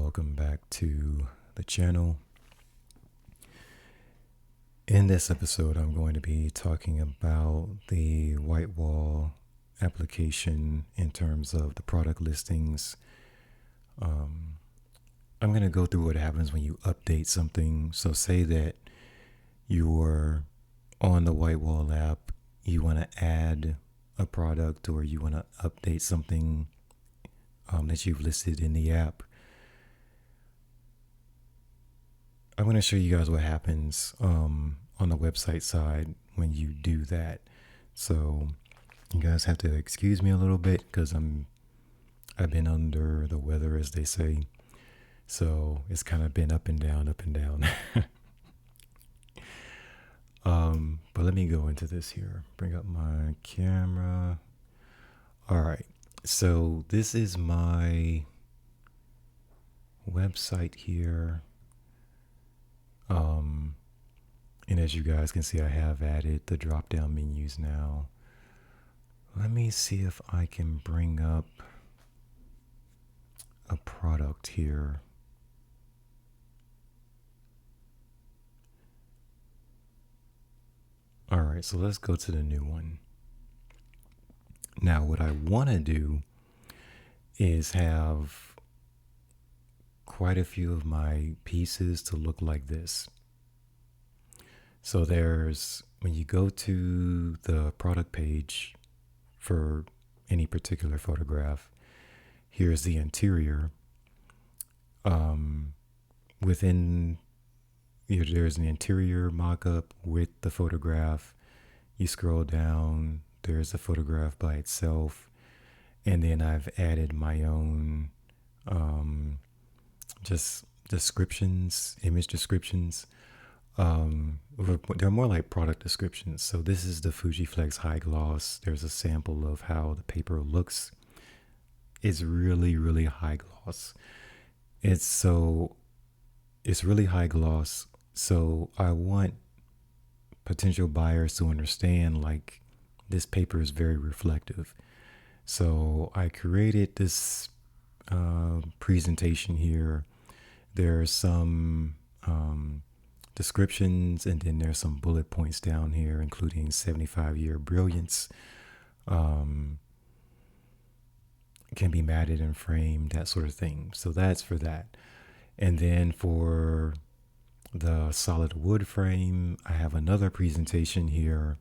welcome back to the channel. In this episode, I'm going to be talking about the WhiteWall application in terms of the product listings. I'm going to go through what happens when you update something. So say that you're on the WhiteWall app, you want to add a product or you want to update something that you've listed in the app. I'm going to show you guys what happens on the website side when you do that. So you guys have to excuse me a little bit because I've been under the weather, as they say. So it's kind of been up and down, up and down. But let me go into this here. Bring up my camera. All right. So this is my website here. And as you guys can see, I have added the drop-down menus now. Let me see if I can bring up a product here. All right, so let's go to the new one. Now, what I want to do is have quite a few of my pieces to look like this. So when you go to the product page for any particular photograph, here's the interior. Within there's an interior mock-up with the photograph. You scroll down, there's a photograph by itself. And then I've added my own just descriptions, image descriptions. They're more like product descriptions. So this is the Fujiflex High Gloss. There's a sample of how the paper looks. It's really, really high gloss. It's really high gloss. So I want potential buyers to understand like this paper is very reflective. So I created this presentation here. There's some descriptions, and then there's some bullet points down here, including 75-year brilliance. Can be matted and framed, that sort of thing. So that's for that. And then for the solid wood frame, I have another presentation here.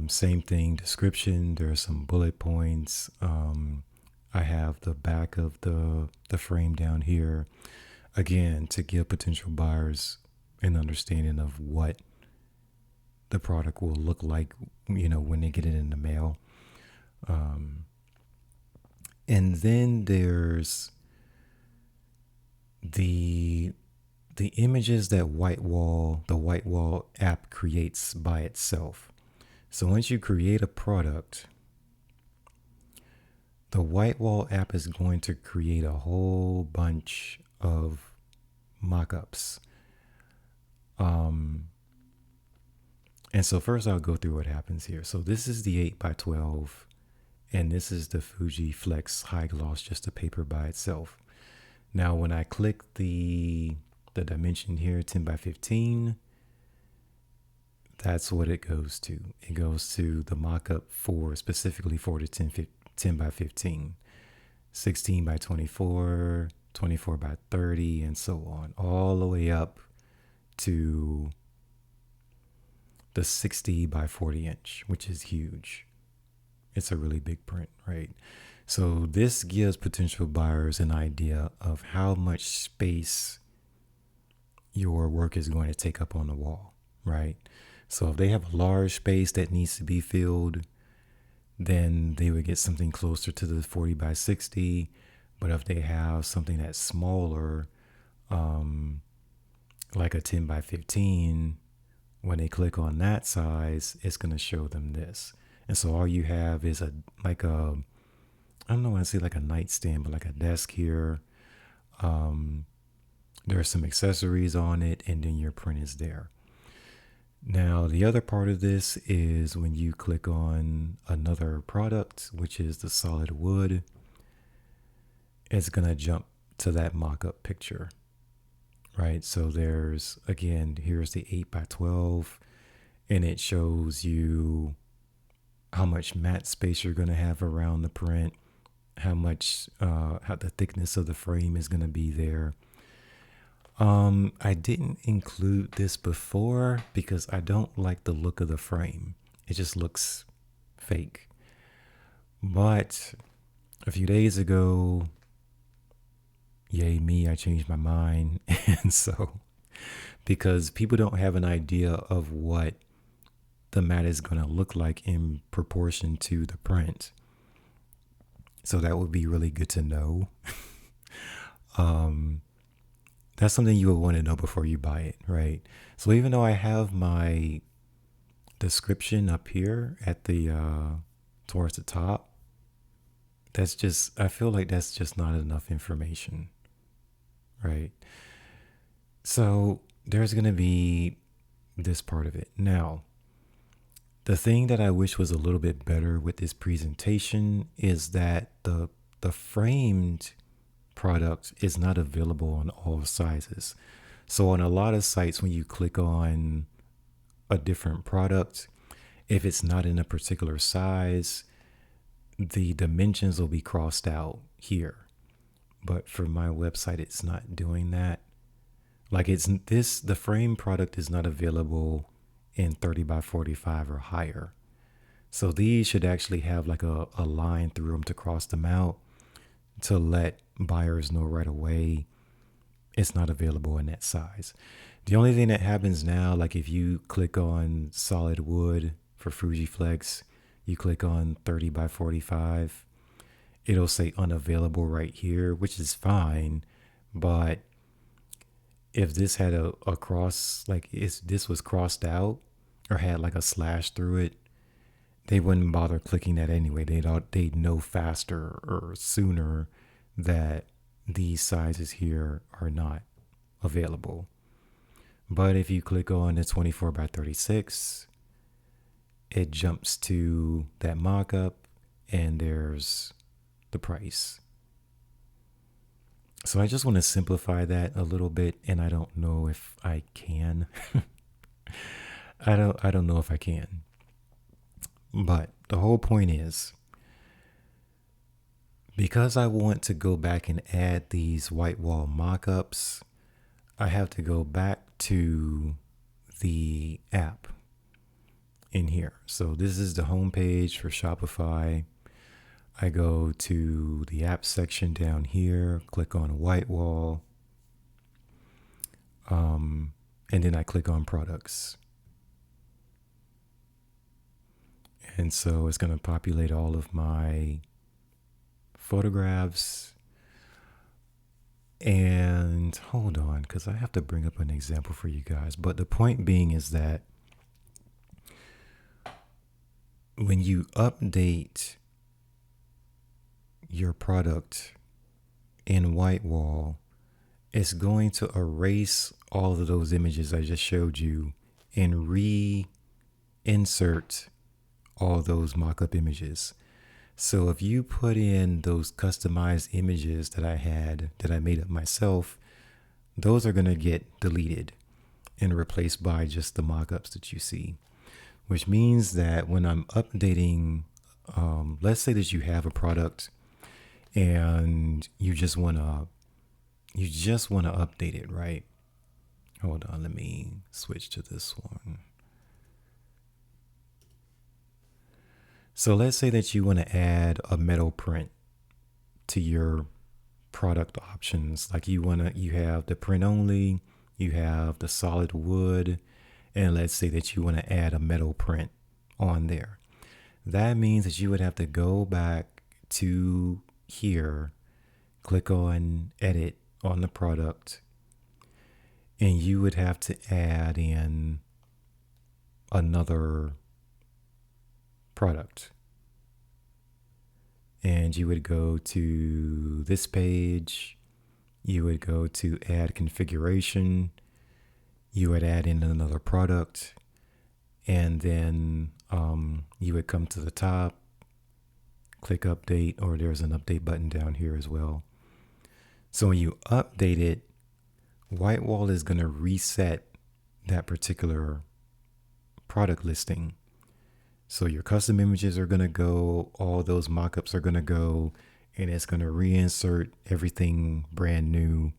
Same thing, description. There are some bullet points. I have the back of the frame down here, again, to give potential buyers an understanding of what the product will look like, when they get it in the mail. And then there's the images that the WhiteWall app creates by itself. So once you create a product, the WhiteWall app is going to create a whole bunch of mockups. And so first I'll go through what happens here. So this is the 8x12, and this is the Fujiflex High Gloss, just a paper by itself. Now, when I click the dimension here, 10x15, that's what it goes to. It goes to the mockup specifically for the 10x15, 16x24, 24x30, and so on, all the way up to the 60x40 inch, which is huge. It's a really big print, right? So this gives potential buyers an idea of how much space your work is going to take up on the wall, right? So if they have a large space that needs to be filled, then they would get something closer to the 40x60. But if they have something that's smaller, like a 10x15, when they click on that size, it's going to show them this. And so all you have is I don't want to say like a nightstand, but like a desk here. There are some accessories on it, and then your print is there. Now, the other part of this is when you click on another product, which is the solid wood, it's going to jump to that mock-up picture, right? So here's the 8x12, and it shows you how much mat space you're going to have around the print, how the thickness of the frame is going to be there. I didn't include this before because I don't like the look of the frame. It just looks fake. But a few days ago, yay me, I changed my mind. And so, because people don't have an idea of what the mat is going to look like in proportion to the print. So that would be really good to know. That's something you would want to know before you buy it, right? So even though I have my description up here at the towards the top, I feel like that's just not enough information, right? So there's going to be this part of it. Now, the thing that I wish was a little bit better with this presentation is that the framed product is not available on all sizes. So on a lot of sites, when you click on a different product, if it's not in a particular size, the dimensions will be crossed out here. But for my website, it's not doing that. Like the frame product is not available in 30 by 45 or higher. So these should actually have like a line through them to cross them out to let buyers know right away it's not available in that size. The only thing that happens now, like if you click on solid wood for Fujiflex, you click on 30 by 45, it'll say unavailable right here, which is fine. But if this had a cross, like this was crossed out or had like a slash through it, they wouldn't bother clicking that anyway. They'd know faster or sooner that these sizes here are not available. But if you click on the 24 by 36, it jumps to that mock-up and there's the price. So I just want to simplify that a little bit, and I don't know if I can. I don't know if I can. But the whole point is, because I want to go back and add these WhiteWall mockups, I have to go back to the app in here. So this is the home page for Shopify. I go to the app section down here, click on WhiteWall, and then I click on products. And so it's going to populate all of my photographs. And hold on, because I have to bring up an example for you guys. But the point being is that when you update your product in WhiteWall, it's going to erase all of those images I just showed you and reinsert all those mock-up images. So if you put in those customized images that I made up myself, those are going to get deleted and replaced by just the mock-ups that you see, which means that when I'm updating, let's say that you have a product and you just want to update it, right? Hold on, let me switch to this one. So let's say that you want to add a metal print to your product options. Like you have the print only, you have the solid wood, and let's say that you want to add a metal print on there. That means that you would have to go back to here, click on edit on the product, and you would have to add in another product. And you would go to this page, you would go to add configuration, you would add in another product, and then you would come to the top, click update, or there's an update button down here as well. So when you update it, WhiteWall is going to reset that particular product listing. So your custom images are going to go, all those mockups are going to go, and it's going to reinsert everything brand new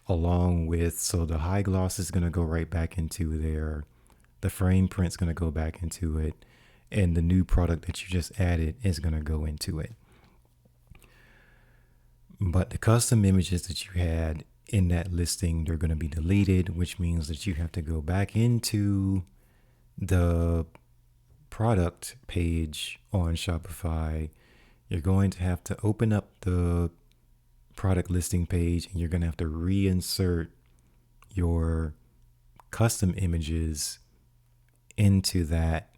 along with, so the high gloss is going to go right back into there. The frame print's going to go back into it. And the new product that you just added is going to go into it. But the custom images that you had in that listing, they're going to be deleted, which means that you have to go back into the product page on Shopify. You're going to have to open up the product listing page, and you're going to have to reinsert your custom images into that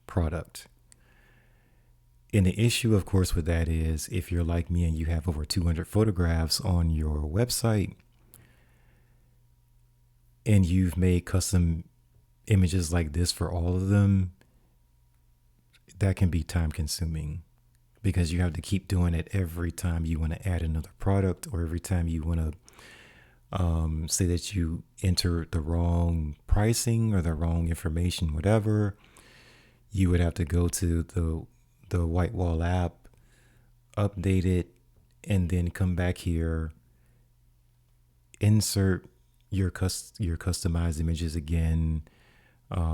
product. And the issue, of course, with that is if you're like me and you have over 200 photographs on your website and you've made custom images like this for all of them, that can be time consuming because you have to keep doing it every time you want to add another product or every time you want to say that you enter the wrong pricing or the wrong information, whatever. You would have to go to the WhiteWall app, update it, and then come back here, insert your customized images again,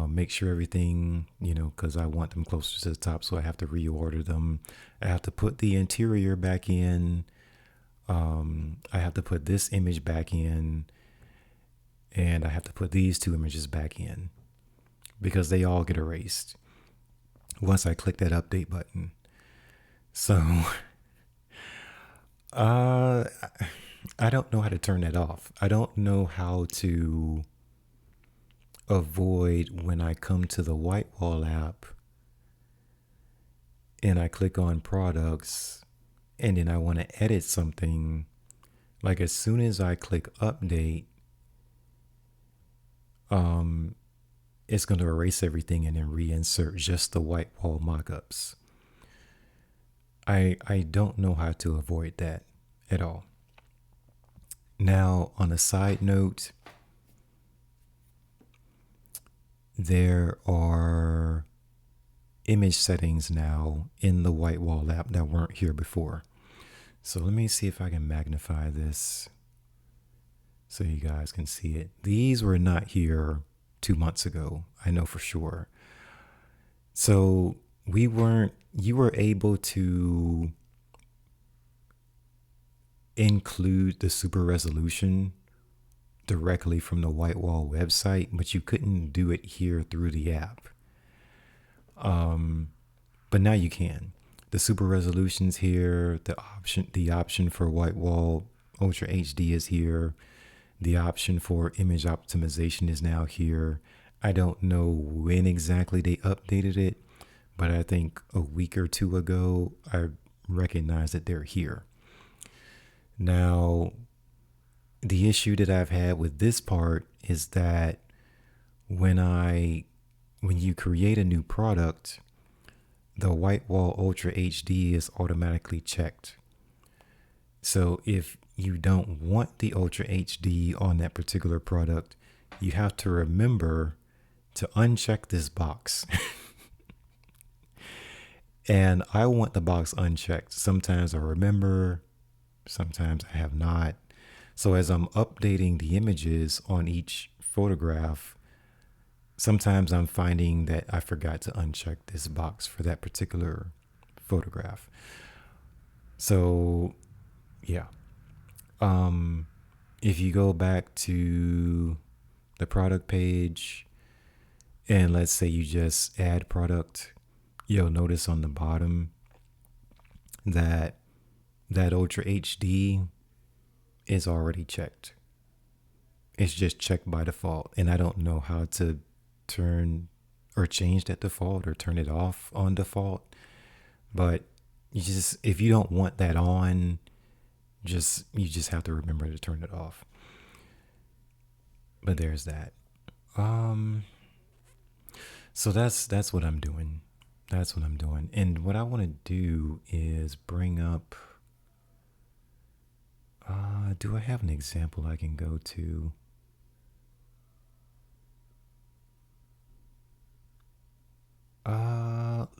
make sure everything, because I want them closer to the top, so I have to reorder them. I have to put the interior back in. I have to put this image back in, and I have to put these two images back in because they all get erased once I click that update button. So I don't know how to turn that off. I don't know how to avoid when I come to the WhiteWall app and I click on products and then I want to edit something. Like as soon as I click update, it's going to erase everything and then reinsert just the WhiteWall mockups. I don't know how to avoid that at all. Now, on a side note, there are image settings now in the WhiteWall app that weren't here before. So let me see if I can magnify this so you guys can see it. These were not here 2 months ago, I know for sure. So you were able to include the super resolution directly from the WhiteWall website, but you couldn't do it here through the app. But now you can. The super resolution's here. The option for WhiteWall Ultra HD is here. The option for image optimization is now here. I don't know when exactly they updated it, but I think a week or two ago, I recognized that they're here. Now, the issue that I've had with this part is that when you create a new product, the WhiteWall Ultra HD is automatically checked. So if you don't want the Ultra HD on that particular product, you have to remember to uncheck this box. And I want the box unchecked. Sometimes I remember, sometimes I have not. So as I'm updating the images on each photograph, sometimes I'm finding that I forgot to uncheck this box for that particular photograph. So, yeah. If you go back to the product page and let's say you just add product, you'll notice on the bottom that Ultra HD is already checked. It's just checked by default, and I don't know how to turn or change that default or turn it off on default. But if you don't want that on, you just have to remember to turn it off. But there's that. So that's what I'm doing. That's what I'm doing. And what I want to do is bring up Do I have an example I can go to?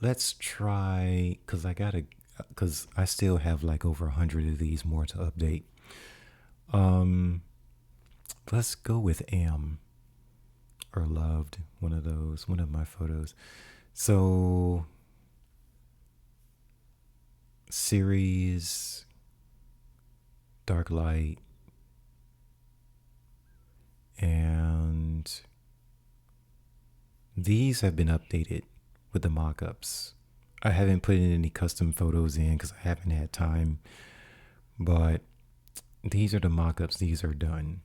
Let's try, cause I still have like over 100 of these more to update. Um, let's go with am or loved, one of those, one of my photos. So series, dark light, and these have been updated with the mockups. I haven't put in any custom photos in because I haven't had time, but these are the mockups. These are done.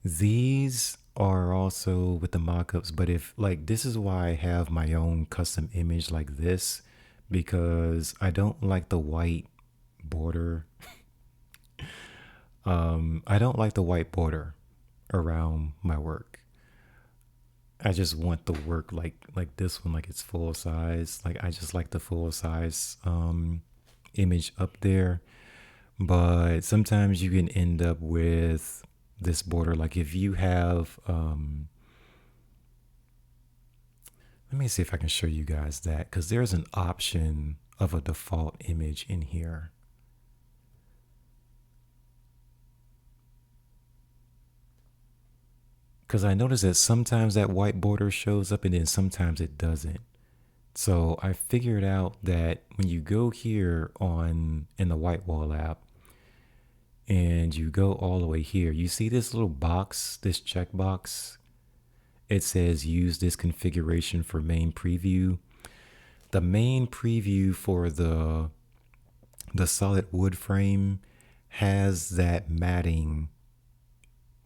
These are also with the mockups, but if like this is why I have my own custom image like this, because I don't like the white border. I don't like the white border around my work. I just want the work like this one, like it's full size. Like I just like the full size image up there. But sometimes you can end up with this border. Like if you have let me see if I can show you guys that, because there's an option of a default image in here. Because I notice that sometimes that white border shows up and then sometimes it doesn't. So I figured out that when you go here on in the WhiteWall app and you go all the way here, you see this little box, this checkbox. It says use this configuration for main preview. The main preview for the solid wood frame has that matting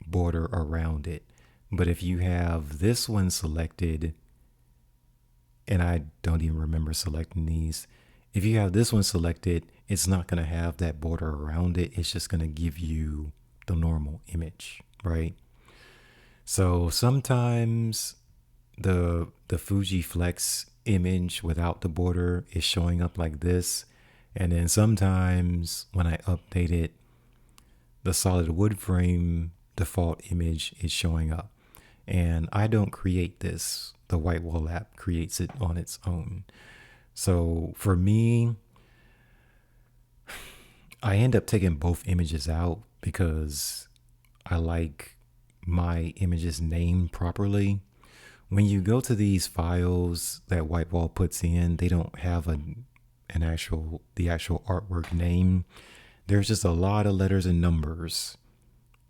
border around it. But if you have this one selected, and I don't even remember selecting these, if you have this one selected, it's not going to have that border around it. It's just going to give you the normal image, right? So sometimes the Fuji Flex image without the border is showing up like this. And then sometimes when I update it, the solid wood frame default image is showing up. And I don't create this. The WhiteWall app creates it on its own. So for me, I end up taking both images out because I like my images named properly. When you go to these files that WhiteWall puts in, they don't have the actual artwork name. There's just a lot of letters and numbers,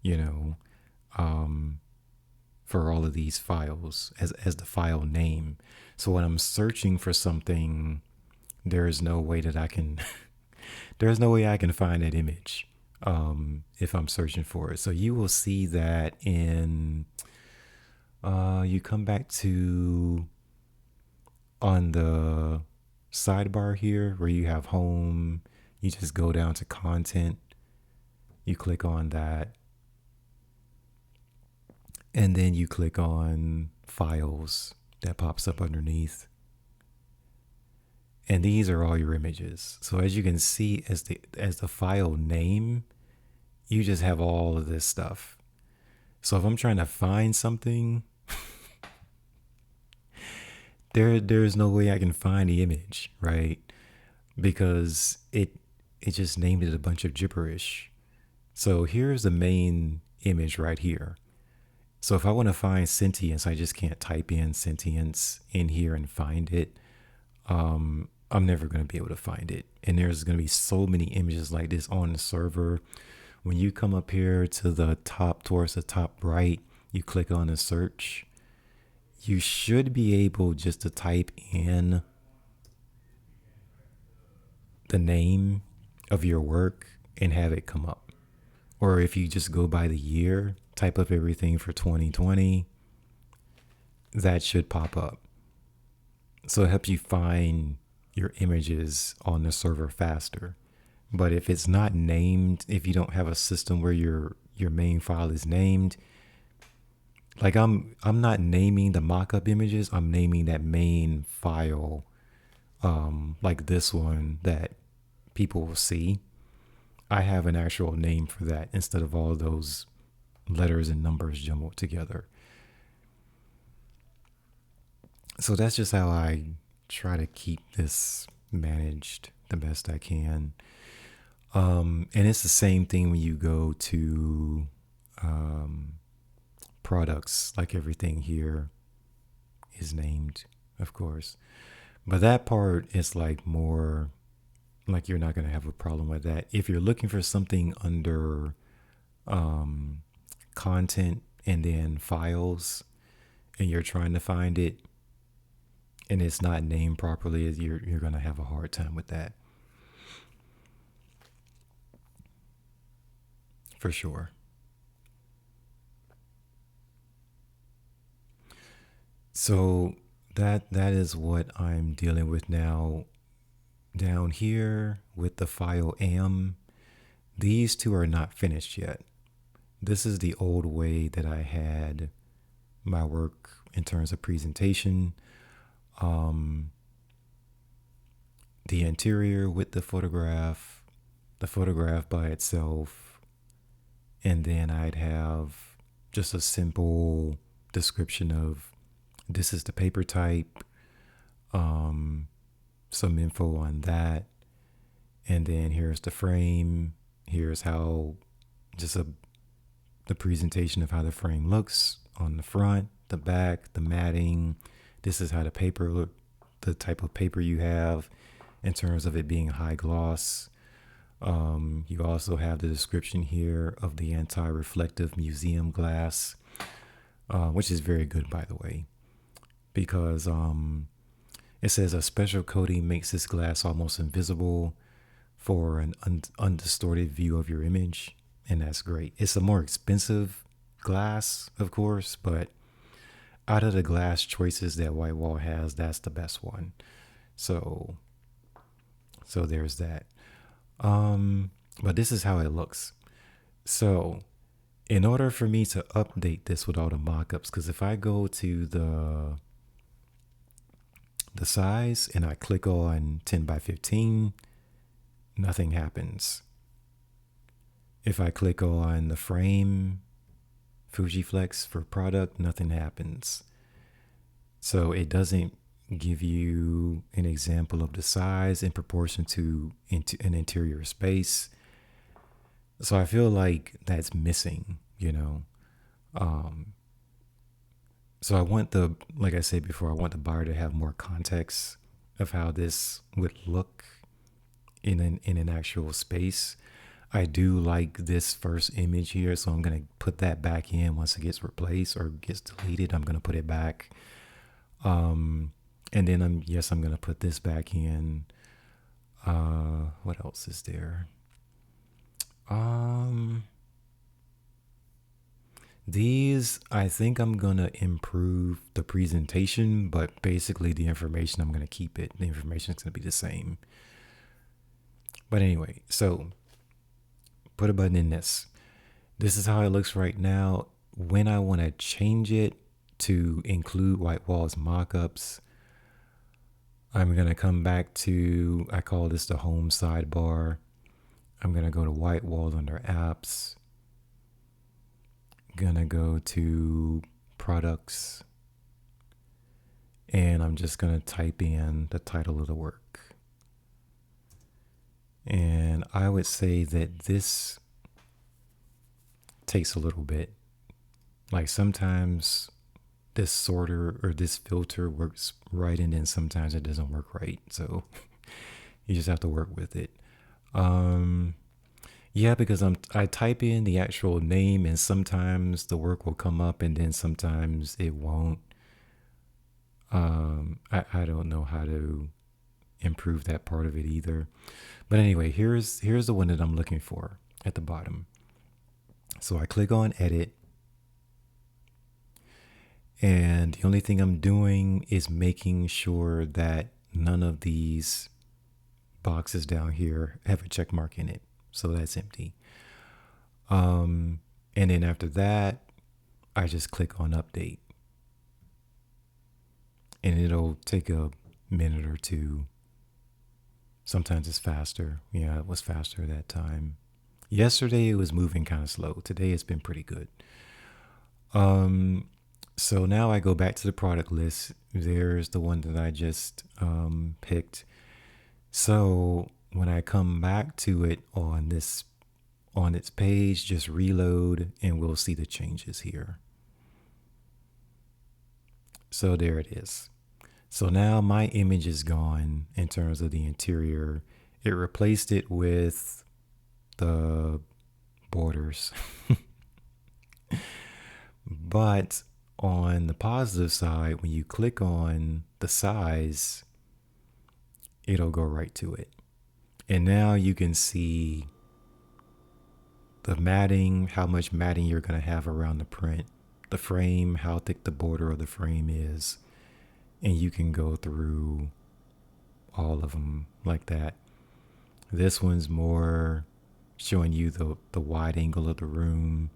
you know, for all of these files as the file name. So when I'm searching for something, there is no way that I can there's no way I can find that image if I'm searching for it. So you will see that in you come back to on the sidebar here where you have home, you just go down to content, you click on that, and then you click on files that pops up underneath. And these are all your images. So as you can see, as the file name, you just have all of this stuff. So if I'm trying to find something, there's no way I can find the image, right? Because it just named it a bunch of gibberish. So here's the main image right here. So if I want to find sentience, I just can't type in sentience in here and find it. I'm never going to be able to find it. And there's going to be so many images like this on the server. When you come up here to the top, towards the top right, you click on the search. You should be able just to type in the name of your work and have it come up. Or if you just go by the year, type up everything for 2020, that should pop up. So it helps you find your images on the server faster. But if it's not named, if you don't have a system where your main file is named, like I'm not naming the mockup images, I'm naming that main file, like this one that people will see. I have an actual name for that instead of all those letters and numbers jumbled together. So that's just how I try to keep this managed the best I can. And it's the same thing when you go to products, like everything here is named, of course. But that part is like more like you're not going to have a problem with that. If you're looking for something under content and then files and you're trying to find it and it's not named properly, you're going to have a hard time with that. For sure. So that is what I'm dealing with now. Down here with the file am, these two are not finished yet. This is the old way that I had my work in terms of presentation. The interior with the photograph by itself, and then I'd have just a simple description of this is the paper type, some info on that, and then here's the frame. Here's how the presentation of how the frame looks on the front, the back, the matting. This is how the paper, the type of paper you have in terms of it being high gloss. You also have the description here of the anti-reflective museum glass, which is very good, by the way, because it says a special coating makes this glass almost invisible for an undistorted view of your image, and that's great. It's a more expensive glass, of course, but out of the glass choices that WhiteWall has, that's the best one. So there's that. But this is how it looks. So in order for me to update this with all the mockups, because if I go to the size and I click on 10 by 15, nothing happens. If I click on the frame, Fujiflex for product, nothing happens. So it doesn't give you an example of the size in proportion to an interior space. So I feel like that's missing, you know. So I want like I said before, I want the buyer to have more context of how this would look in an actual space. I do like this first image here, so I'm going to put that back in once it gets replaced or gets deleted. I'm going to put it back. And then I'm going to put this back in. What else is there? These, I think I'm going to improve the presentation, but basically the information, I'm going to keep it. The information is going to be the same. But anyway, so put a button in this. This is how it looks right now. When I want to change it to include WhiteWall's mockups, I'm going to come back to, I call this the home sidebar. I'm going to go to WhiteWall under apps. Gonna go to products, and I'm just gonna type in the title of the work. And I would say that this takes a little bit. Like sometimes this sorter or this filter works right, and then sometimes it doesn't work right. So you just have to work with it. Yeah, because I type in the actual name and sometimes the work will come up and then sometimes it won't. I don't know how to improve that part of it either. But anyway, here's the one that I'm looking for at the bottom. So I click on edit. And the only thing I'm doing is making sure that none of these boxes down here have a check mark in it. So that's empty. And then after that, I just click on update. And it'll take a minute or two. Sometimes it's faster. Yeah, it was faster that time. Yesterday it was moving kind of slow. Today it's been pretty good. Um, so now I go back to the product list. There's the one that I just picked. So when I come back to it on its page, just reload and we'll see the changes here. So there it is. So now my image is gone in terms of the interior. It replaced it with the borders. But on the positive side, when you click on the size, it'll go right to it. And now you can see the matting, how much matting you're going to have around the print, the frame, how thick the border of the frame is. And you can go through all of them like that. This one's more showing you the wide angle of the room.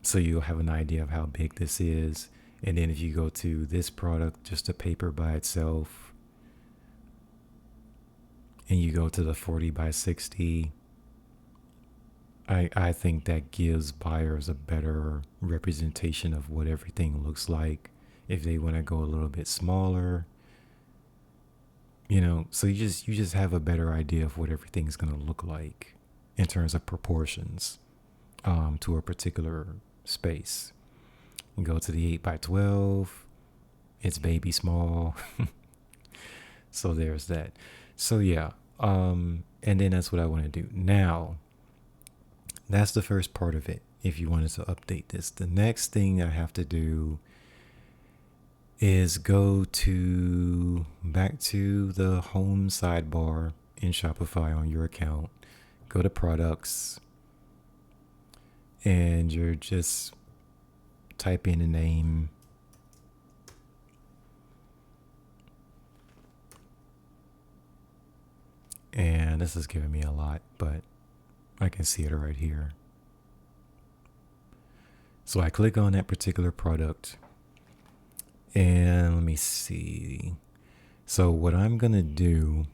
So you'll have an idea of how big this is. And then if you go to this product, just the paper by itself, and you go to the 40 by 60, I think that gives buyers a better representation of what everything looks like. If they want to go a little bit smaller, so you just have a better idea of what everything's going to look like in terms of proportions to a particular space. You go to the 8 by 12, it's baby small. So there's that. So yeah, and then that's what I want to do. Now, that's the first part of it. If you wanted to update this, the next thing I have to do is go back to the home sidebar in Shopify on your account. Go to products, and you're just type in a name. And this is giving me a lot, but I can see it right here. So I click on that particular product, and let me see. So what I'm going to do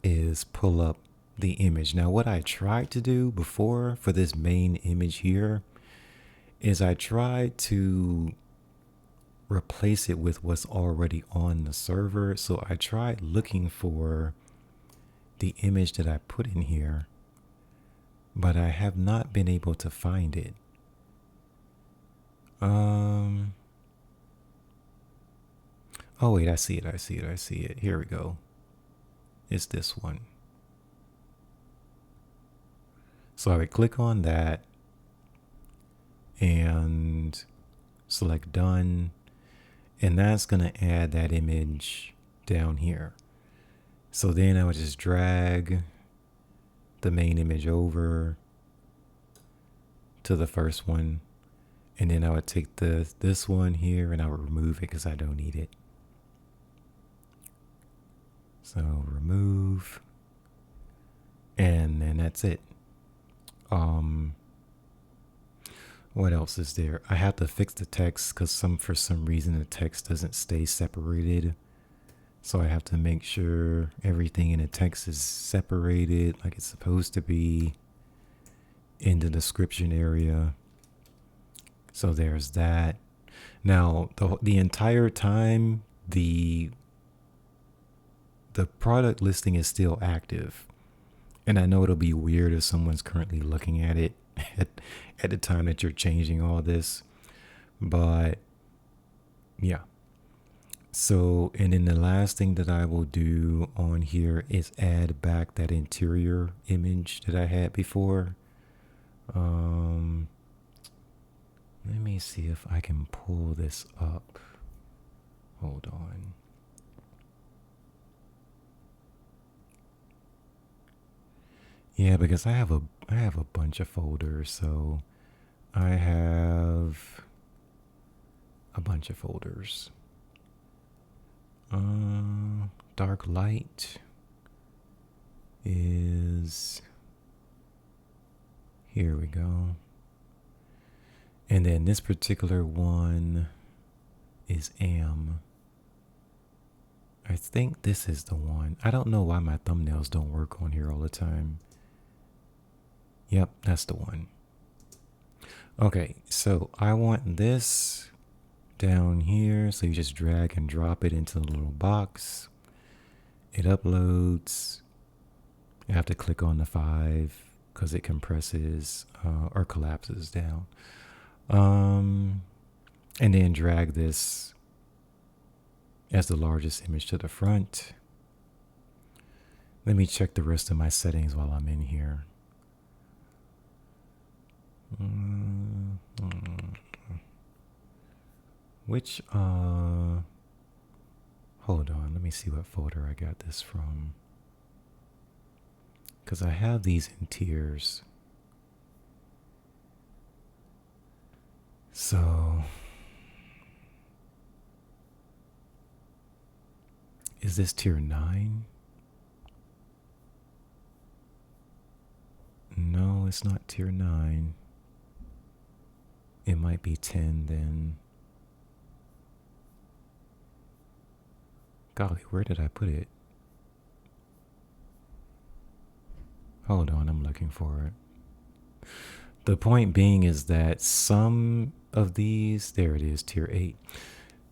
is pull up the image. Now, what I tried to do before for this main image here is I tried to replace it with what's already on the server. So I tried looking for the image that I put in here, but I have not been able to find it. Oh wait, I see it. Here we go. It's this one. So I would click on that and select done, and that's gonna add that image down here. So then I would just drag the main image over to the first one, and then I would take this one here and I would remove it because I don't need it. So remove, and then that's it. What else is there? I have to fix the text because for some reason the text doesn't stay separated. So I have to make sure everything in the text is separated like it's supposed to be in the description area. So there's that. Now, the entire time, the product listing is still active. And I know it'll be weird if someone's currently looking at it at the time that you're changing all this. But yeah. So, and then the last thing that I will do on here is add back that interior image that I had before. Let me see if I can pull this up. Hold on. Yeah, because I have a bunch of folders, so I have a bunch of folders. Dark light is, here we go. And then this particular one is AM. I think this is the one. I don't know why my thumbnails don't work on here all the time. Yep, that's the one. Okay, so I want this down here. So you just drag and drop it into the little box. It uploads. You have to click on the 5 because it compresses or collapses down. And then drag this as the largest image to the front. Let me check the rest of my settings while I'm in here. Which, hold on, let me see what folder I got this from. Because I have these in tiers. So, is this tier 9? No, it's not tier 9. It might be 10 then. Golly, where did I put it? Hold on, I'm looking for it. The point being is that some of these, there it is, tier 8.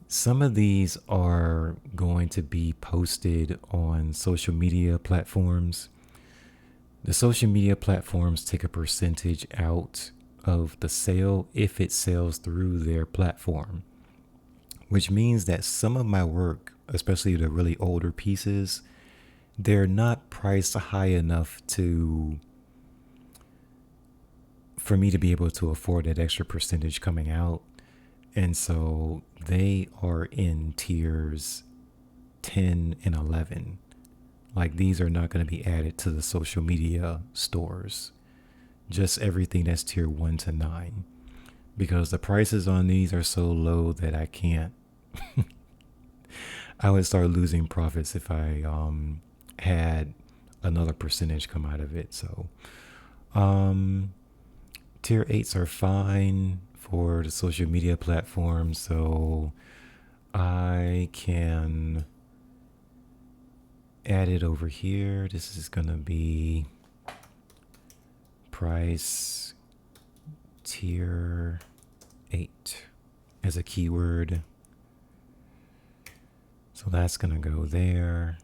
Some of these are going to be posted on social media platforms. The social media platforms take a percentage out of the sale if it sells through their platform, which means that some of my work, especially the really older pieces, they're not priced high enough for me to be able to afford that extra percentage coming out. And so they are in tiers 10 and 11. Like these are not going to be added to the social media stores. Just everything that's tier 1 to 9. Because the prices on these are so low that I can't. I would start losing profits if I had another percentage come out of it. So tier 8s are fine for the social media platform. So I can add it over here. This is going to be price tier 8 as a keyword. So that's going to go there.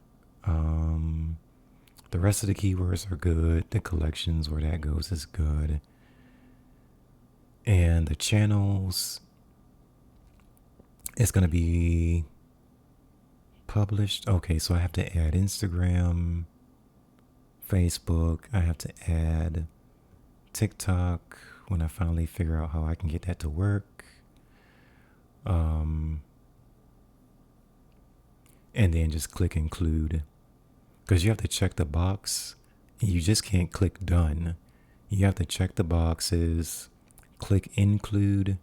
The rest of the keywords are good. The collections where that goes is good. And the channels, it's going to be published. Okay, so I have to add Instagram, Facebook. I have to add TikTok when I finally figure out how I can get that to work. And then just click include. Because you have to check the box. You just can't click done. You have to check the boxes, click include.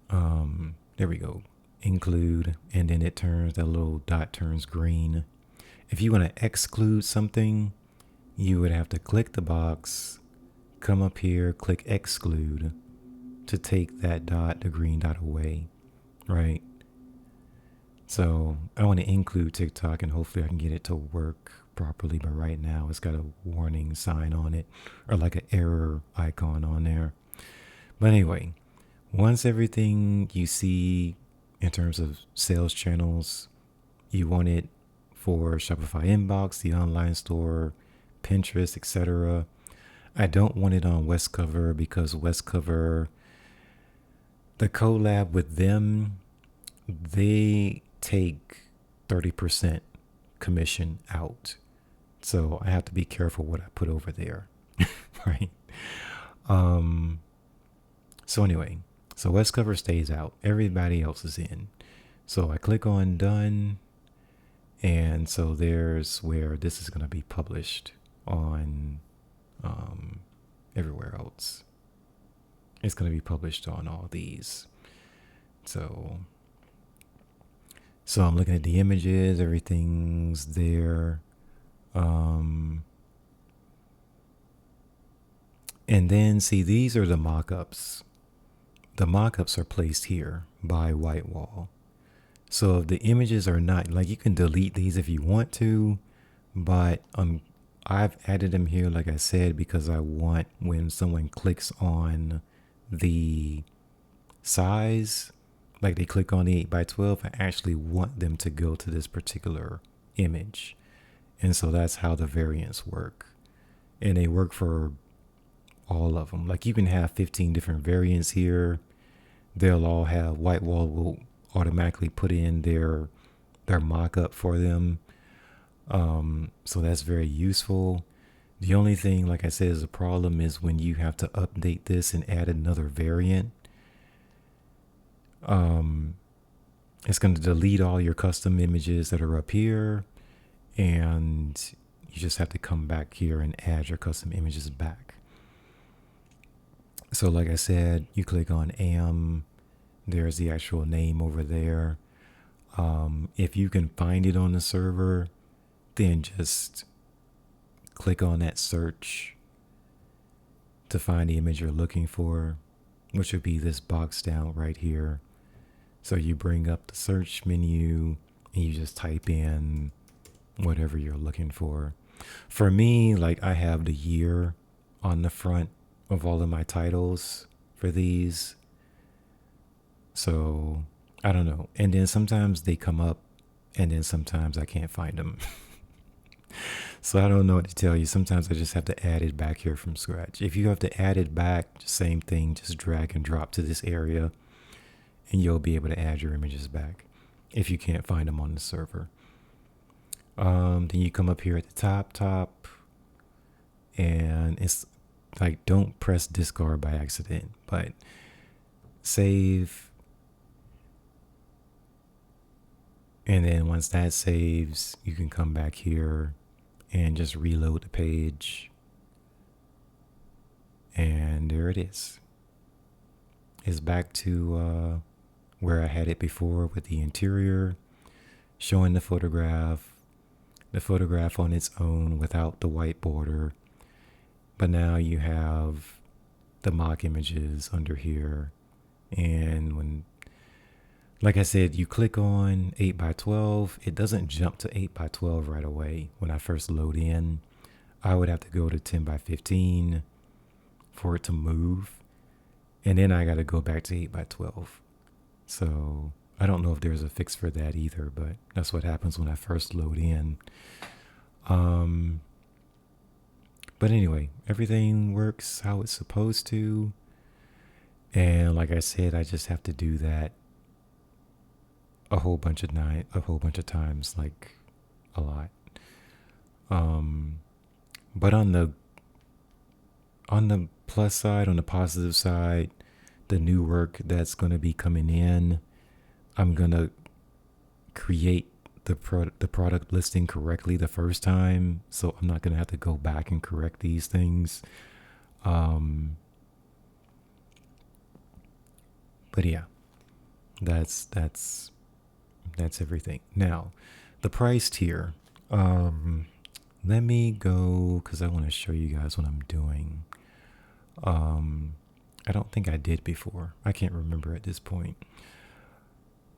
There we go. Include, and then it turns, that little dot turns green. If you want to exclude something, you would have to click the box, come up here, click exclude to take that dot, the green dot away, right? So I want to include TikTok and hopefully I can get it to work properly. But right now it's got a warning sign on it or like an error icon on there. But anyway, once everything you see in terms of sales channels, you want it for Shopify Inbox, the online store, Pinterest, etc. I don't want it on Westcover because Westcover, the collab with them, they take 30% commission out. So I have to be careful what I put over there, right? So anyway, so Westcover stays out. Everybody else is in. So I click on done. And so there's where this is going to be published on everywhere else. It's going to be published on all these. So I'm looking at the images, everything's there. And then see, these are the mockups. The mockups are placed here by WhiteWall. So if the images are not, like, you can delete these if you want to, but I've added them here, like I said, because I want when someone clicks on the size, like they click on the 8x12, I actually want them to go to this particular image. And so that's how the variants work. And they work for all of them. Like, you can have 15 different variants here. They'll all have, WhiteWall will automatically put in their mock-up for them. So that's very useful. The only thing, like I said, is a problem is when you have to update this and add another variant. It's going to delete all your custom images that are up here, and you just have to come back here and add your custom images back. So like I said, you click on AM, there's the actual name over there. If you can find it on the server, then just click on that search to find the image you're looking for, which would be this box down right here. So you bring up the search menu and you just type in whatever you're looking for. For me, like, I have the year on the front of all of my titles for these. So I don't know. And then sometimes they come up and then sometimes I can't find them. So I don't know what to tell you. Sometimes I just have to add it back here from scratch. If you have to add it back, same thing, just drag and drop to this area and you'll be able to add your images back if you can't find them on the server. Then you come up here at the top, and it's like, don't press discard by accident, but save. And then once that saves, you can come back here and just reload the page. And there it is. It's back to where I had it before with the interior, showing the photograph on its own without the white border. But now you have the mock images under here. And when, like I said, you click on 8x12, it doesn't jump to 8x12 right away. When I first load in, I would have to go to 10x15 for it to move. And then I got to go back to 8x12. So I don't know if there's a fix for that either, but that's what happens when I first load in. But anyway, everything works how it's supposed to. And like I said, I just have to do that a whole bunch of times, like a lot. But on the plus side, on the positive side, the new work that's going to be coming in, I'm going to create the product listing correctly the first time, so I'm not going to have to go back and correct these things. But yeah, that's everything. Now, the price tier. Let me go, because I want to show you guys what I'm doing. I don't think I did before. I can't remember at this point.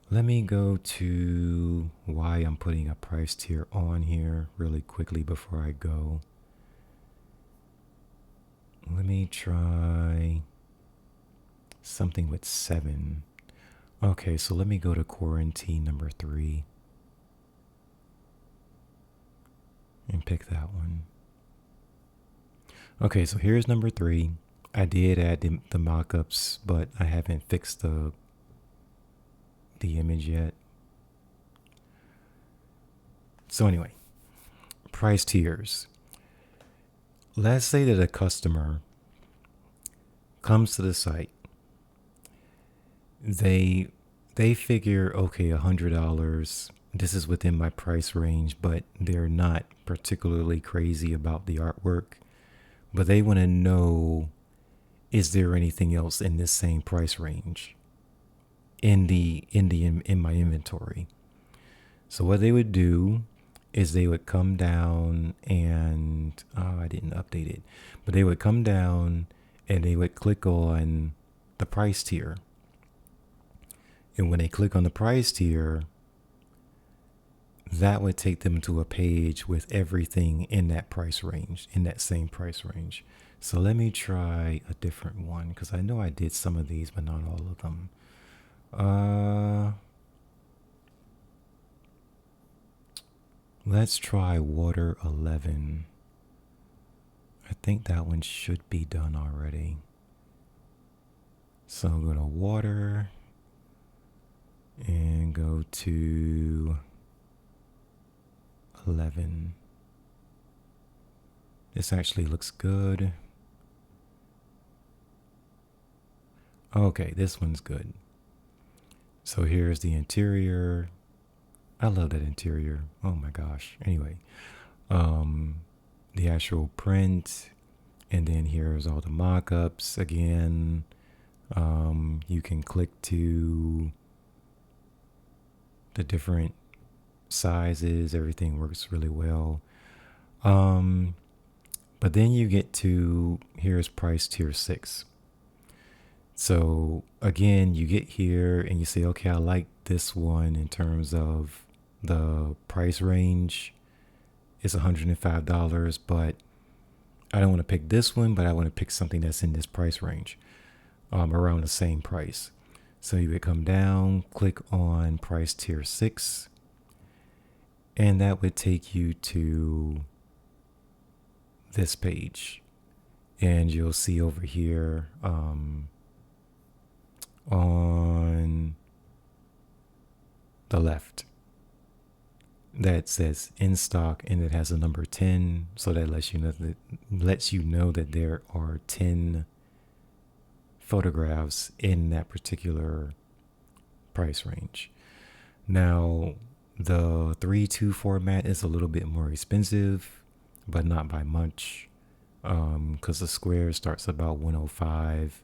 Let me go to why I'm putting a price tier on here really quickly before I go. Let me try something with 7. Okay, so let me go to quarantine number 3 and pick that one. Okay, so here's number 3. I did add the mockups, but I haven't fixed the image yet. So anyway, price tiers. Let's say that a customer comes to the site. They figure, okay, $100. This is within my price range, but they're not particularly crazy about the artwork. But they want to know, is there anything else in this same price range in my inventory? So what they would do is they would come down and I didn't update it, but they would come down and they would click on the price tier. And when they click on the price tier, that would take them to a page with everything in that price range, in that same price range. So let me try a different one because I know I did some of these, but not all of them. Let's try water 11. I think that one should be done already. So go to water and go to 11. This actually looks good. Okay, this one's good. So here's the interior. I love that interior. Oh my gosh. Anyway, the actual print, and then here's all the mockups again. You can click to the different sizes. Everything works really well. But then you get to, here's price tier 6. So again, you get here and you say, okay, I like this one in terms of the price range. It's $105, but I don't want to pick this one, but I want to pick something that's in this price range, around the same price. So you would come down, click on price tier 6, and that would take you to this page. And you'll see over here on the left that says in stock, and it has a number 10. So that lets you know that there are 10 photographs in that particular price range. Now, the 3:2 format is a little bit more expensive, but not by much, because the square starts about 105.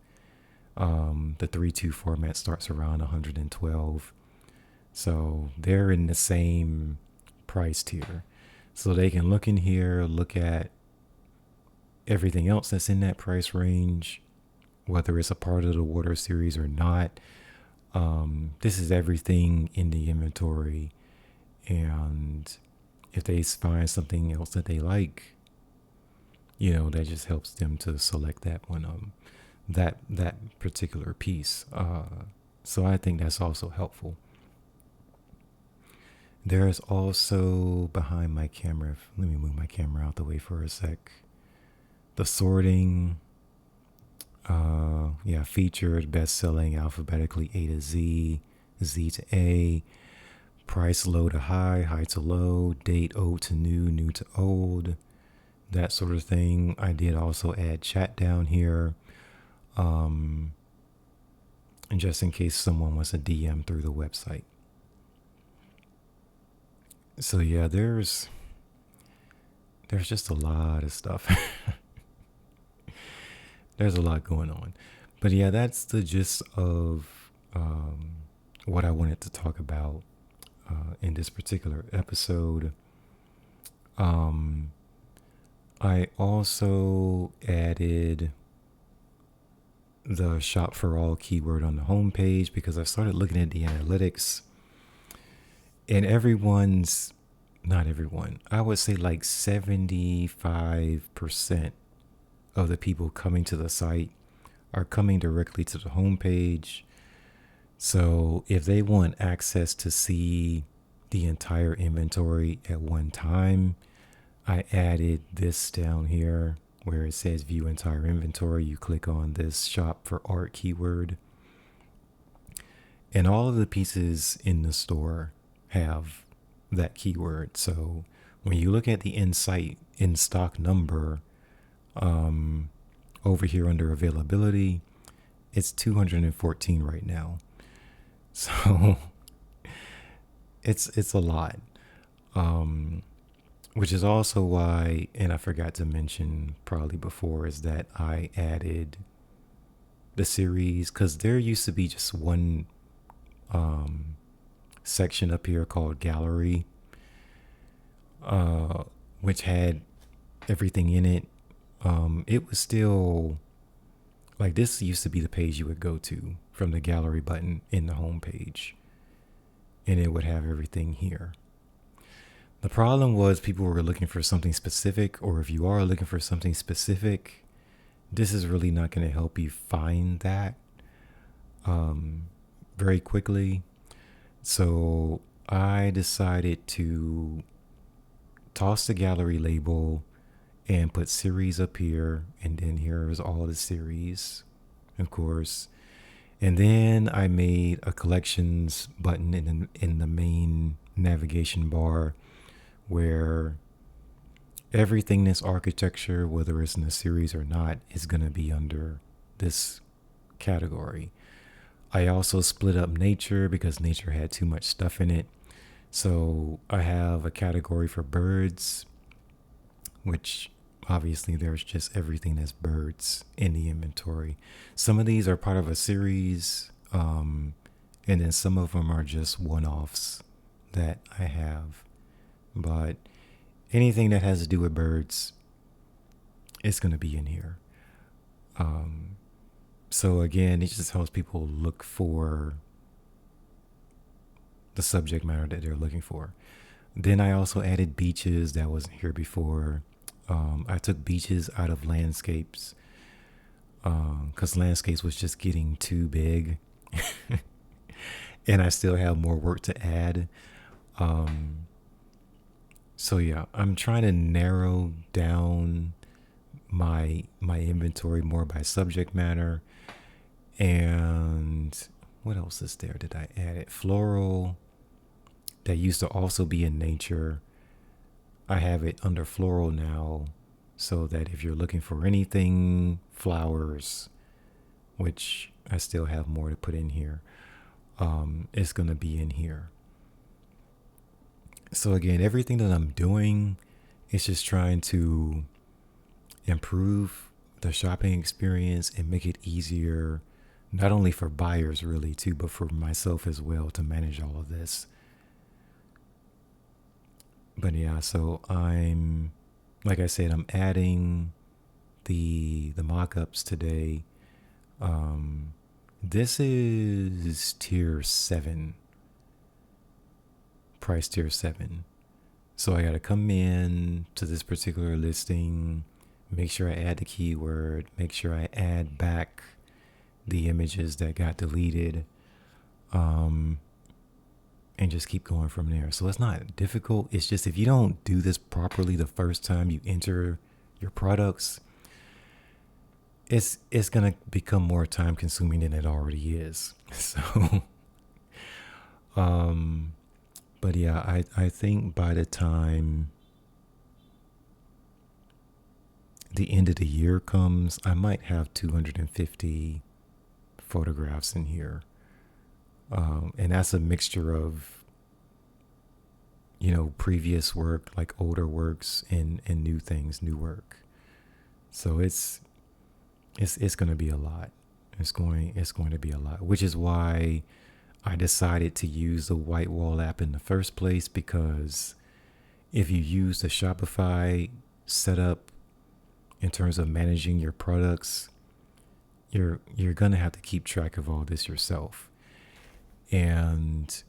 The 3:2 format starts around 112. So they're in the same price tier. So they can look in here, look at everything else that's in that price range, whether it's a part of the water series or not. This is everything in the inventory. And if they find something else that they like, that just helps them to select that one, that particular piece. So I think that's also helpful. There's also behind my camera, let me move my camera out the way for a sec. The sorting, featured, best-selling, alphabetically A to Z, Z to A, price low to high, high to low, date old to new, new to old, that sort of thing. I did also add chat down here, and just in case someone wants to DM through the website. So yeah, there's just a lot of stuff. There's a lot going on. But yeah, that's the gist of what I wanted to talk about in this particular episode. I also added the shop for all keyword on the homepage because I started looking at the analytics, and not everyone, I would say like 75% of the people coming to the site are coming directly to the homepage. So if they want access to see the entire inventory at one time, I added this down here where it says view entire inventory. You click on this shop for art keyword, and all of the pieces in the store have that keyword. So when you look at the in stock number, over here under availability, it's 214 right now. So it's a lot, which is also why, and I forgot to mention probably before, is that I added the series, because there used to be just one section up here called gallery, which had everything in it. It was still like, this used to be the page you would go to from the gallery button in the home page, and it would have everything here. The problem was people were looking for something specific, or if you are looking for something specific, this is really not going to help you find that um, very quickly. So I decided to toss the gallery label and put series up here, and then here is all the series, of course. And then I made a collections button in the main navigation bar where everything that's architecture, whether it's in a series or not, is going to be under this category. I also split up nature because nature had too much stuff in it. So I have a category for birds, which obviously there's just everything that's birds in the inventory. Some of these are part of a series, and then some of them are just one-offs that I have. But anything that has to do with birds, it's going to be in here. So again, it just helps people look for the subject matter that they're looking for. Then I also added beaches that wasn't here before. I took beaches out of landscapes because landscapes was just getting too big. And I still have more work to add. So yeah, I'm trying to narrow down my inventory more by subject matter. And what else is there? Did I add it? Floral, that used to also be in nature. I have it under floral now, so that if you're looking for anything flowers, which I still have more to put in here, it's going to be in here. So again, everything that I'm doing is just trying to improve the shopping experience and make it easier, not only for buyers really too, but for myself as well to manage all of this. But yeah, so I'm, like I said, I'm adding the mockups today. This is tier 7, price tier 7. So I got to come in to this particular listing, make sure I add the keyword, make sure I add back the images that got deleted, and just keep going from there. So it's not difficult. It's just if you don't do this properly the first time you enter your products, it's going to become more time consuming than it already is. So, but yeah, I think by the time the end of the year comes, I might have 250 photographs in here. And that's a mixture of, previous work, like older works, and new things, new work. So it's going to be a lot. It's going to be a lot, which is why I decided to use the WhiteWall app in the first place, because if you use the Shopify setup in terms of managing your products, you're going to have to keep track of all this yourself. And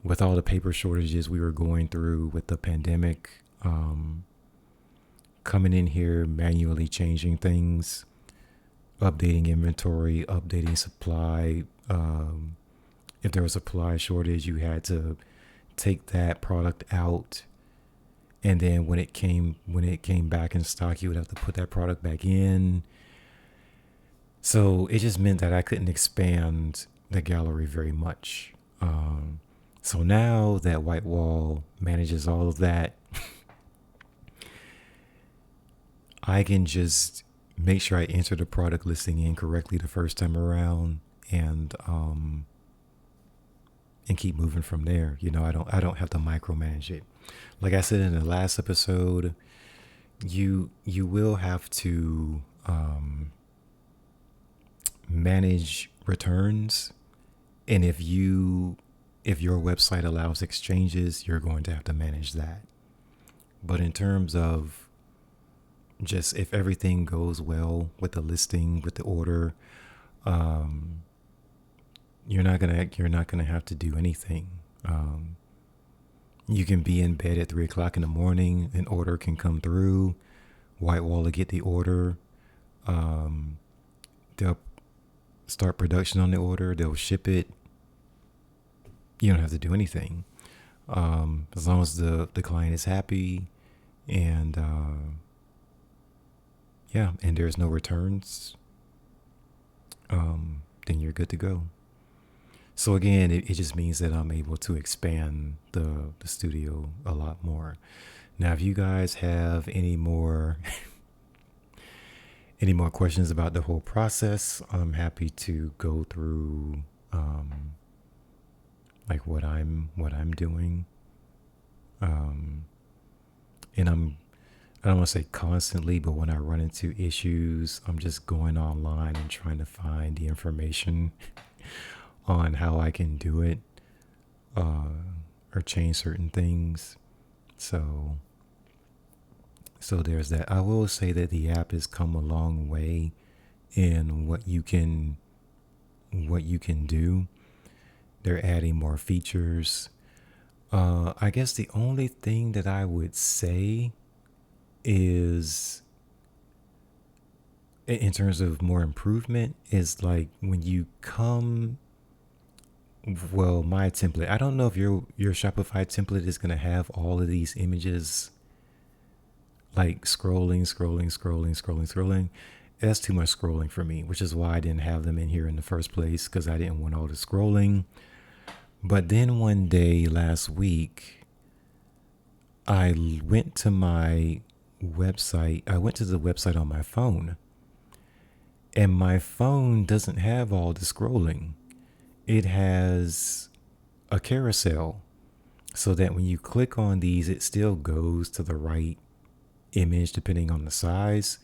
with all the paper shortages we were going through with the pandemic, coming in here, manually changing things, updating inventory, updating supply. If there was a supply shortage, you had to take that product out, and then when it came back in stock, you would have to put that product back in. So it just meant that I couldn't expand the gallery very much. So now that WhiteWall manages all of that, I can just make sure I enter the product listing in correctly the first time around, and keep moving from there. I don't have to micromanage it. Like I said in the last episode, you will have to manage returns, and if your website allows exchanges, you're going to have to manage that. But in terms of just if everything goes well with the listing, with the order, you're not gonna have to do anything. You can be in bed at 3 o'clock in the morning. An order can come through. WhiteWall will get the order. Um, they'll start production on the order. They'll ship it. You don't have to do anything. As long as the client is happy and yeah, and there's no returns, then you're good to go. So again, it just means that I'm able to expand the studio a lot more. Now, if you guys have any more any more questions about the whole process, I'm happy to go through like what I'm doing. And I don't want to say constantly, but when I run into issues, I'm just going online and trying to find the information on how I can do it or change certain things. So there's that. I will say that the app has come a long way in what you can do. They're adding more features. I guess the only thing that I would say is, in terms of more improvement, is like when you come, well, my template, I don't know if your Shopify template is going to have all of these images like scrolling. That's too much scrolling for me, which is why I didn't have them in here in the first place, because I didn't want all the scrolling. But then one day last week, I went to my website. I went to the website on my phone, and my phone doesn't have all the scrolling. It has a carousel, so that when you click on these, it still goes to the right image depending on the size,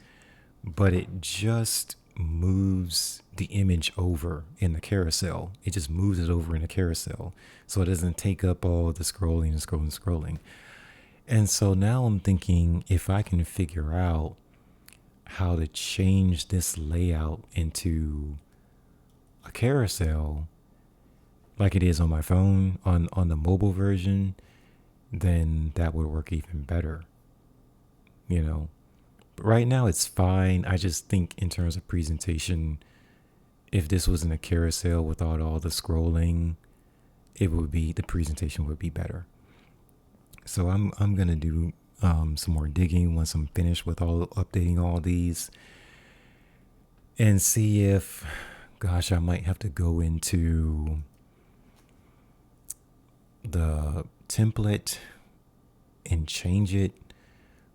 but it just moves the image over in the carousel. It just moves it over in a carousel, so it doesn't take up all the scrolling. And so now I'm thinking, if I can figure out how to change this layout into a carousel like it is on my phone, on the mobile version, then that would work even better. But right now it's fine. I just think in terms of presentation, if this was in a carousel without all the scrolling, the presentation would be better. So I'm gonna do some more digging once I'm finished with updating all these, and see if, gosh, I might have to go into the template and change it,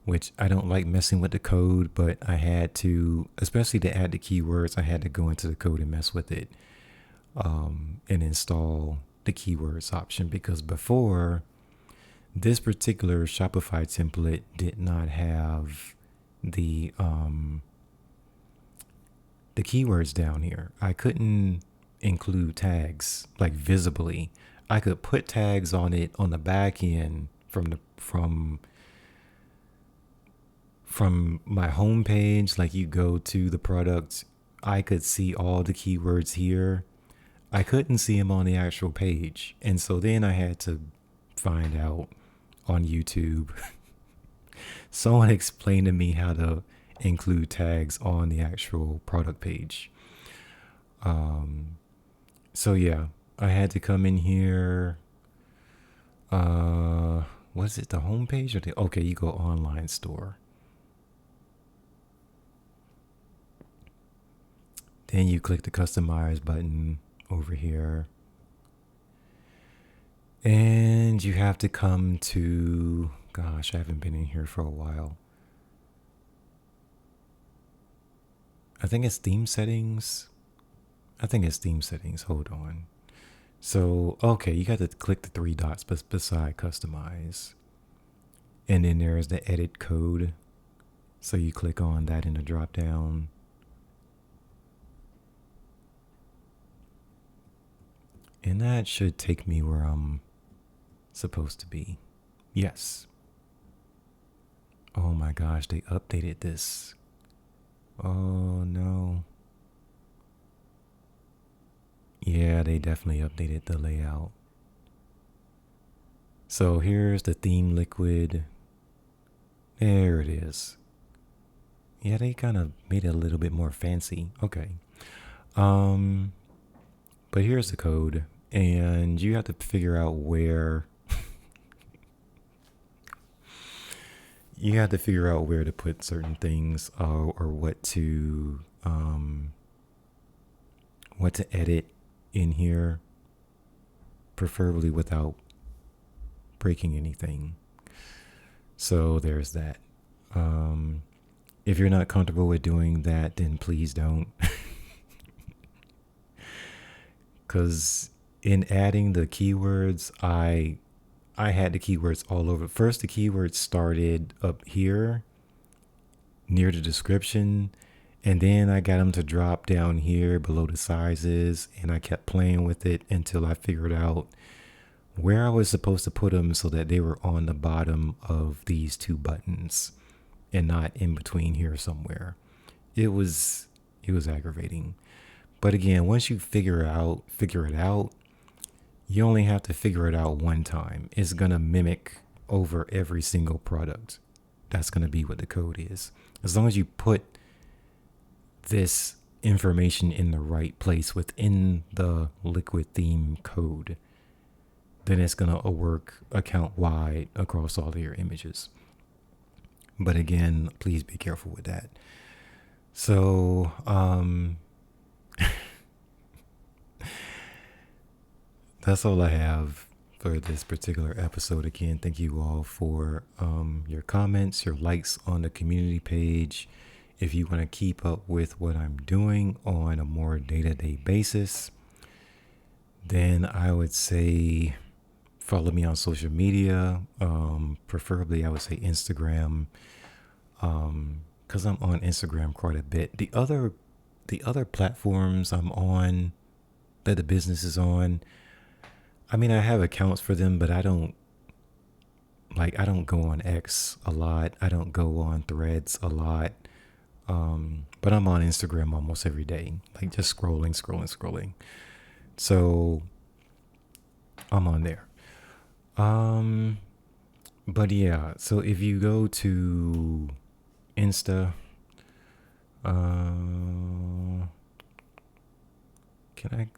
which I don't like messing with the code, but I had to, especially to add the keywords, I had to go into the code and mess with it and install the keywords option, because before, this particular Shopify template did not have the keywords down here. I couldn't include tags like visibly. I could put tags on it on the back end from my home page. Like, you go to the product, I could see all the keywords here. I couldn't see them on the actual page. And so then I had to find out on YouTube. Someone explained to me how to include tags on the actual product page. So yeah, I had to come in here. Was it the home page or okay, you go online store. Then you click the customize button over here. And you have to come to, gosh, I haven't been in here for a while. I think it's theme settings. Hold on. So, okay, you got to click the 3 dots beside customize. And then there's the edit code. So you click on that in the drop down. And that should take me where I'm supposed to be. Yes. Oh my gosh, they updated this. Oh no. Yeah, they definitely updated the layout. So here's the theme liquid. There it is. Yeah, they kind of made it a little bit more fancy. Okay. Um, but here's the code, and you have to figure out where to put certain things, or what to edit in here, preferably without breaking anything. So there's that. If you're not comfortable with doing that, then please don't. Because in adding the keywords, I had the keywords all over. First, the keywords started up here near the description, and then I got them to drop down here below the sizes, and I kept playing with it until I figured out where I was supposed to put them so that they were on the bottom of these two buttons and not in between here somewhere. It was aggravating. But again, once you figure it out, you only have to figure it out one time. It's going to mimic over every single product. That's going to be what the code is. As long as you put this information in the right place within the liquid theme code, then it's going to work account wide across all of your images. But again, please be careful with that. So, that's all I have for this particular episode. Again, thank you all for your comments, your likes on the community page. If you want to keep up with what I'm doing on a more day-to-day basis, then I would say follow me on social media. Preferably, I would say Instagram, because I'm on Instagram quite a bit. The other platforms I'm on, that the business is on, I mean, I have accounts for them, but I don't go on X a lot. I don't go on Threads a lot. But I'm on Instagram almost every day, like just scrolling. So I'm on there. But yeah, so if you go to Insta,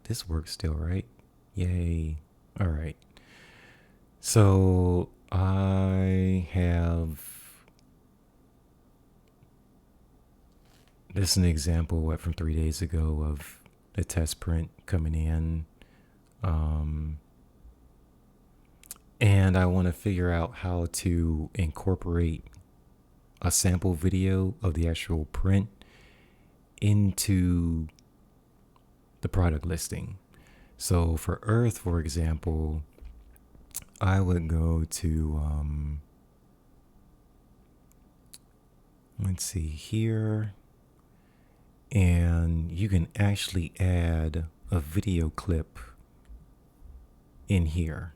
this works still, right? Yay. All right. So I have, this is an example from 3 days ago of the test print coming in. And I want to figure out how to incorporate a sample video of the actual print into the product listing. So for Earth, for example, I would go to, let's see here, and you can actually add a video clip in here.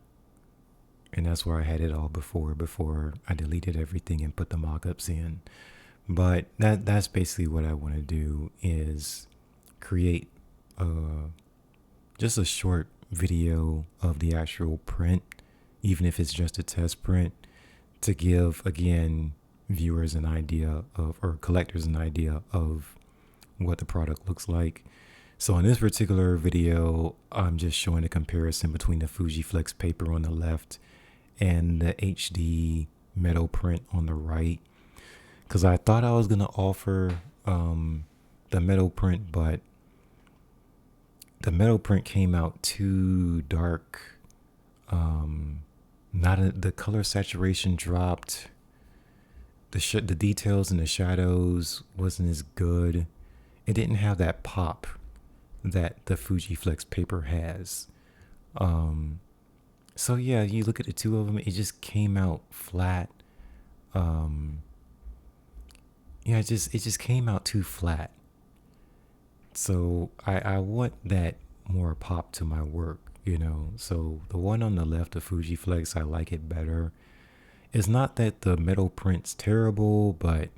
And that's where I had it all before I deleted everything and put the mockups in. But that's basically what I want to do, is create just a short video of the actual print, even if it's just a test print, to give, again, viewers an idea of, or collectors an idea of what the product looks like. So in this particular video, I'm just showing a comparison between the Fujiflex paper on the left and the HD metal print on the right, because I thought I was going to offer the metal print, but the metal print came out too dark. The color saturation dropped. The details and the shadows wasn't as good. It didn't have that pop that the Fujiflex paper has. So yeah, you look at the two of them, it just came out flat. It just came out too flat. So I want that more pop to my work, So the one on the left, the Fujiflex, I like it better. It's not that the metal print's terrible, but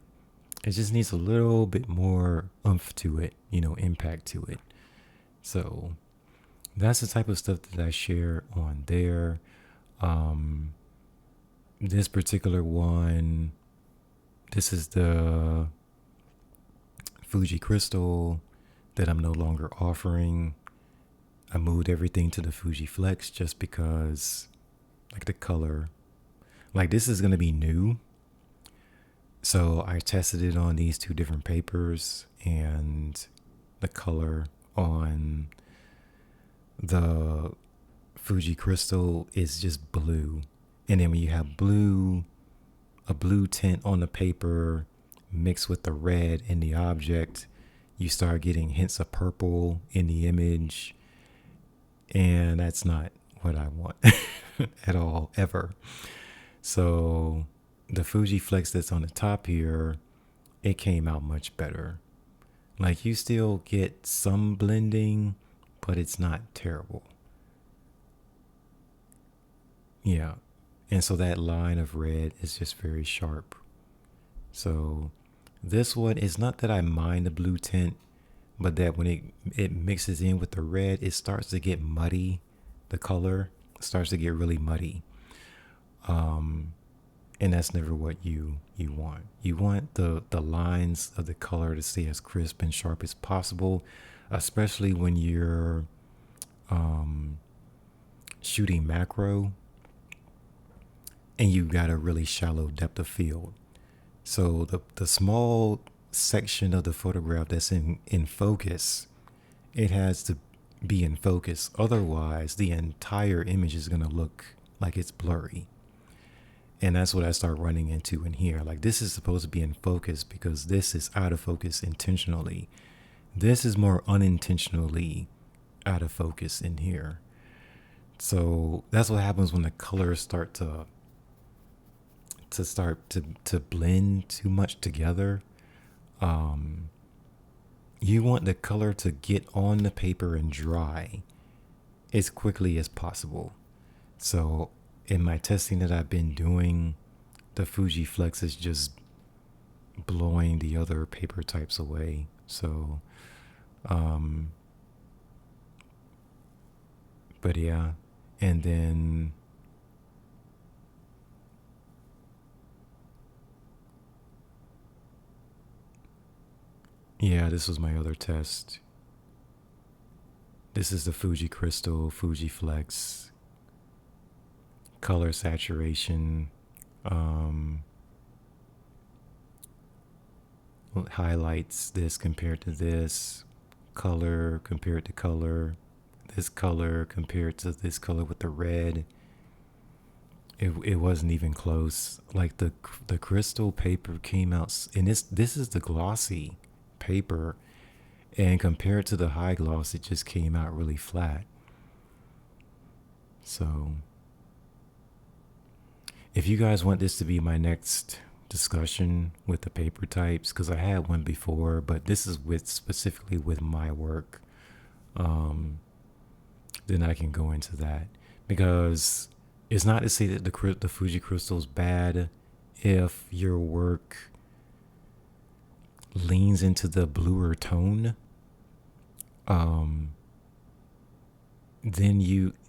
it just needs a little bit more oomph to it, impact to it. So that's the type of stuff that I share on there. this particular one, this is the Fuji Crystal that I'm no longer offering. I moved everything to the Fuji Flex just because, like, the color, like, this is going to be new. So I tested it on these two different papers, and the color on the Fuji Crystal is just blue. And then when you have a blue tint on the paper mixed with the red in the object, you start getting hints of purple in the image. And that's not what I want at all, ever. So the Fuji Flex that's on the top here, it came out much better. Like, you still get some blending, but it's not terrible. Yeah. And so that line of red is just very sharp. So this one is not that I mind the blue tint, but that when it mixes in with the red, it starts to get muddy. The color starts to get really muddy. And that's never what you want. You want the lines of the color to stay as crisp and sharp as possible, especially when you're shooting macro and you got a really shallow depth of field. So the small section of the photograph that's in focus, it has to be in focus. Otherwise, the entire image is going to look like it's blurry. And that's what I start running into in here. Like, this is supposed to be in focus because this is out of focus intentionally. This is more unintentionally out of focus in here. So that's what happens when the colors start to blend too much together. You want the color to get on the paper and dry as quickly as possible. So in my testing that I've been doing, the Fuji Flex is just blowing the other paper types away. So, but yeah, and then yeah, this was my other test. This is the Fuji Crystal, Fuji Flex, color saturation, highlights this compared to this, color compared to color, this color compared to this color with the red. It wasn't even close. Like, the crystal paper came out, and this is the glossy paper, and compared to the high gloss, it just came out really flat. So if you guys want this to be my next discussion with the paper types, because I had one before, but this is specifically with my work, then I can go into that, because it's not to say that the Fuji Crystal is bad if your work leans into the bluer tone. Then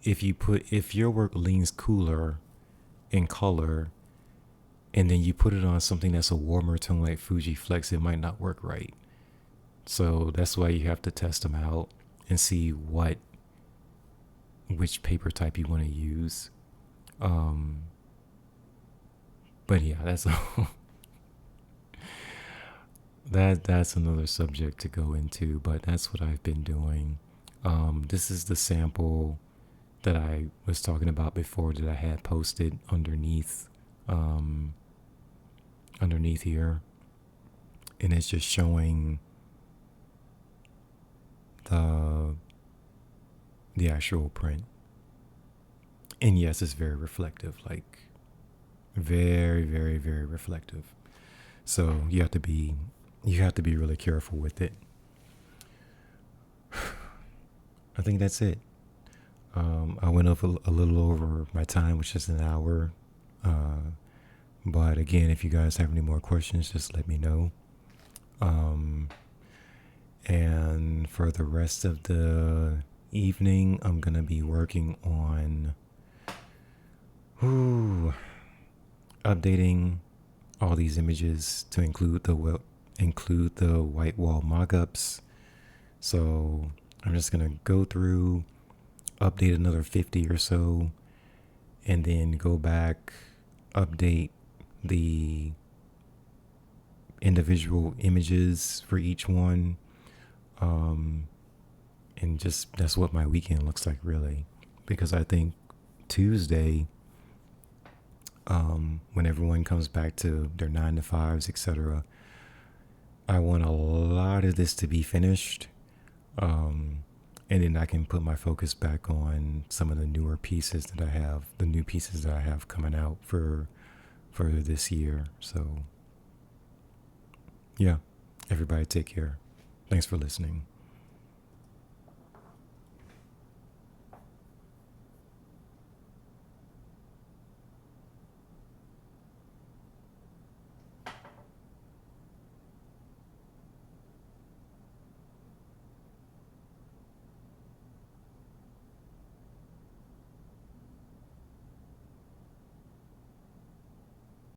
if your work leans cooler in color, and then you put it on something that's a warmer tone like Fuji Flex, it might not work right. So that's why you have to test them out and see which paper type you want to use. But yeah, that's that's another subject to go into, but that's what I've been doing. This is the sample that I was talking about before that I had posted underneath here, and it's just showing the actual print. And yes, it's very reflective, like very, very, very reflective. So you have to be really careful with it. I think that's it. I went up a little over my time, which is an hour. But again, if you guys have any more questions, just let me know. And for the rest of the evening, I'm going to be working on updating all these images to include the WhiteWall mockups. So I'm just gonna go through, update another 50 or so, and then go back, update the individual images for each one. And just that's what my weekend looks like, really, because I think Tuesday, when everyone comes back to their 9 to 5s, etc., I want a lot of this to be finished, and then I can put my focus back on some of the newer pieces that I have, the new pieces that I have coming out for this year. So yeah, everybody take care. Thanks for listening.